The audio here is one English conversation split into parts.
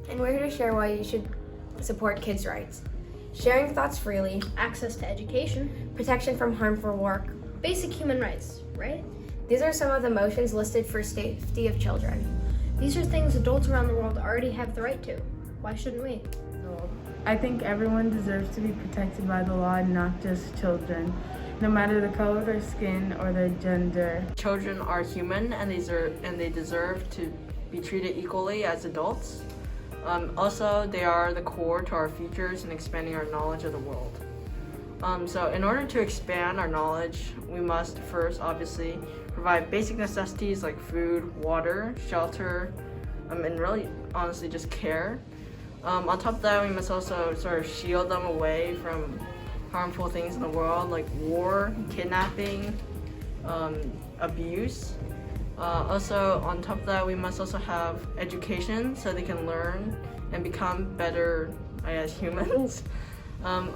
and we're here to share why you should support kids' rights. Sharing thoughts freely, Access to education, protection from harmful work. basic human rights, right? These are some of the motions listed for safety of children. These are things adults around the world already have the right to. Why shouldn't we? I think everyone deserves to be protected by the law, not just children, no matter the color of their skin or their gender. Children are human and they deserve to be treated equally as adults. Also, they are the core to our futures and expanding our knowledge of the world. So in order to expand our knowledge, we must first obviously provide basic necessities like food, water, shelter, and really honestly just care. On top of that, we must also sort of shield them away from harmful things in the world like war, kidnapping, abuse. Also, on top of that, we must also have education so they can learn and become better, humans.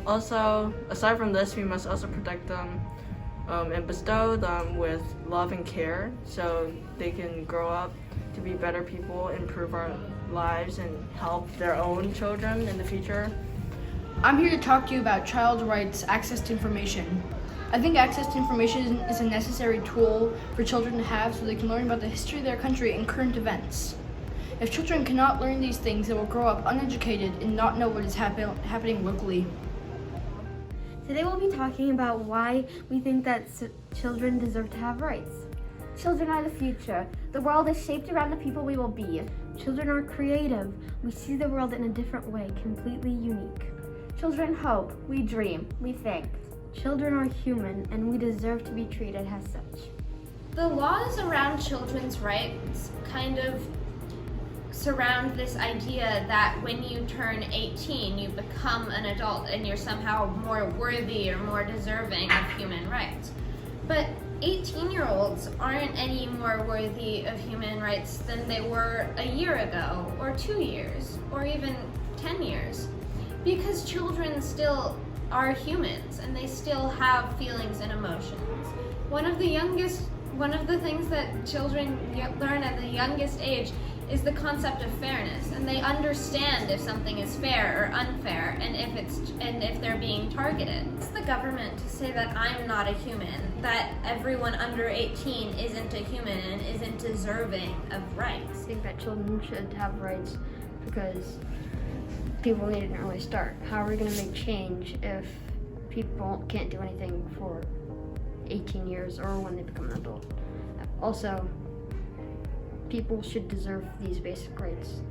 Also, aside from this, we must also protect them and bestow them with love and care so they can grow up to be better people, improve our lives, and help their own children in the future. I'm here to talk to you about child rights, access to information. I think access to information is a necessary tool for children to have so they can learn about the history of their country and current events. If children cannot learn these things, they will grow up uneducated and not know what is happening locally. Today we'll be talking about why we think that children deserve to have rights. Children are the future. The world is shaped around the people we will be. Children are creative. We see the world in a different way, completely unique. Children hope. We dream. We think. Children are human, and we deserve to be treated as such. The laws around children's rights kind of surround this idea that when you turn 18, you become an adult and you're somehow more worthy or more deserving of human rights. But 18-year-olds aren't any more worthy of human rights than they were a year ago, or 2 years, or even 10 years. Because children still are humans and they still have feelings and emotions. One of the things that children learn at the youngest age is the concept of fairness, and they understand if something is fair or unfair and if they're being targeted. It's the government to say that I'm not a human, that everyone under 18 isn't a human and isn't deserving of rights. I think that children should have rights because people need an early start. How are we going to make change if people can't do anything for 18 years or when they become an adult? Also, people should deserve these basic rights.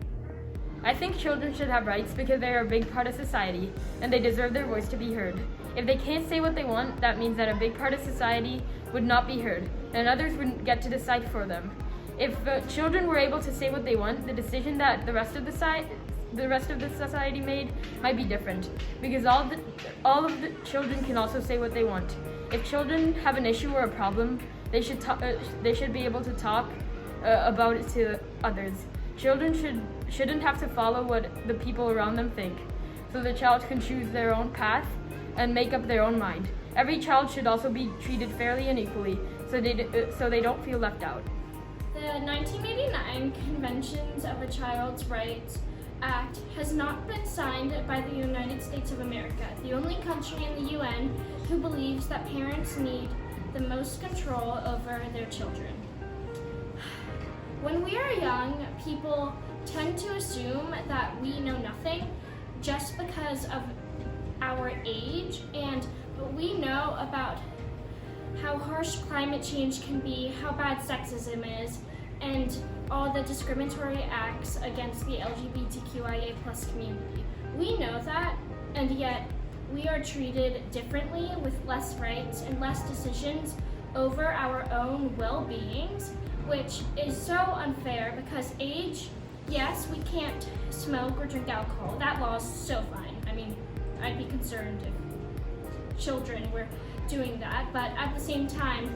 I think children should have rights because they are a big part of society and they deserve their voice to be heard. If they can't say what they want, that means that a big part of society would not be heard and others wouldn't get to decide for them. If children were able to say what they want, the decision that the rest of the society made might be different because all of the children can also say what they want. If children have an issue or a problem, they should be able to talk about it to others. Children shouldn't have to follow what the people around them think, so the child can choose their own path and make up their own mind. Every child should also be treated fairly and equally, so they don't feel left out. The 1989 Conventions of a Child's Rights Act has not been signed by the United States of America, the only country in the UN who believes that parents need the most control over their children. When we are young, people tend to assume that we know nothing just because of our age, and we know about how harsh climate change can be, how bad sexism is, and all the discriminatory acts against the LGBTQIA+ community. We know that, and yet we are treated differently with less rights and less decisions over our own well-beings, which is so unfair because age, yes, we can't smoke or drink alcohol. That law is so fine. I mean, I'd be concerned if children were doing that, but at the same time,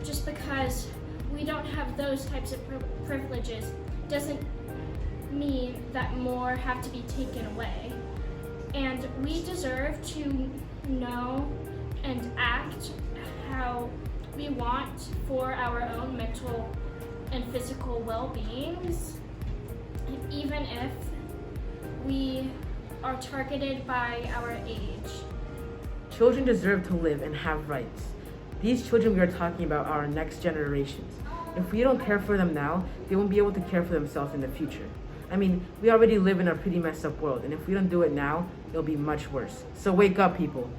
just because we don't have those types of privileges doesn't mean that more have to be taken away. And we deserve to know and act how we want for our own mental and physical well-beings, even if we are targeted by our age. Children deserve to live and have rights. These children we are talking about are our next generations. If we don't care for them now, they won't be able to care for themselves in the future. I mean, we already live in a pretty messed up world, and if we don't do it now, it'll be much worse. So wake up, people.